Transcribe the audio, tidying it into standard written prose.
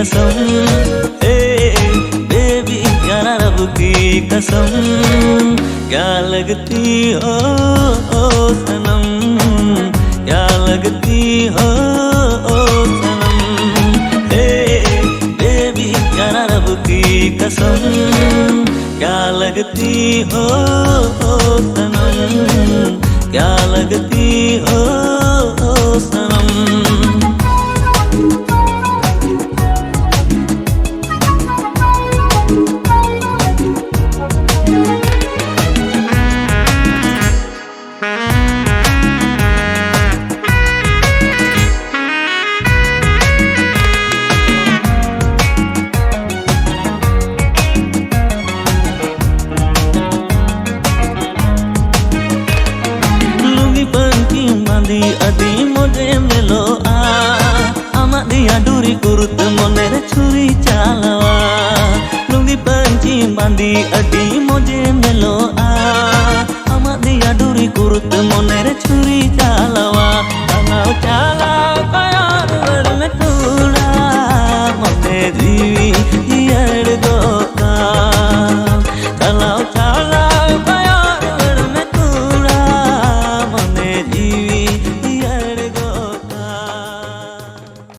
कसम, बेबी यारा रब की कसम, क्या लगती हो सनम, क्या लगती हो सनम, बेबी यारा रब की कसम, क्या लगती हो सनम, क्या लगती हो सनम। अदी मोजे मेलो आमा दिया डूरी कुरुत मोनेर छुरी चालवा लुंगी पंची बांधी अदी मोजे मेलो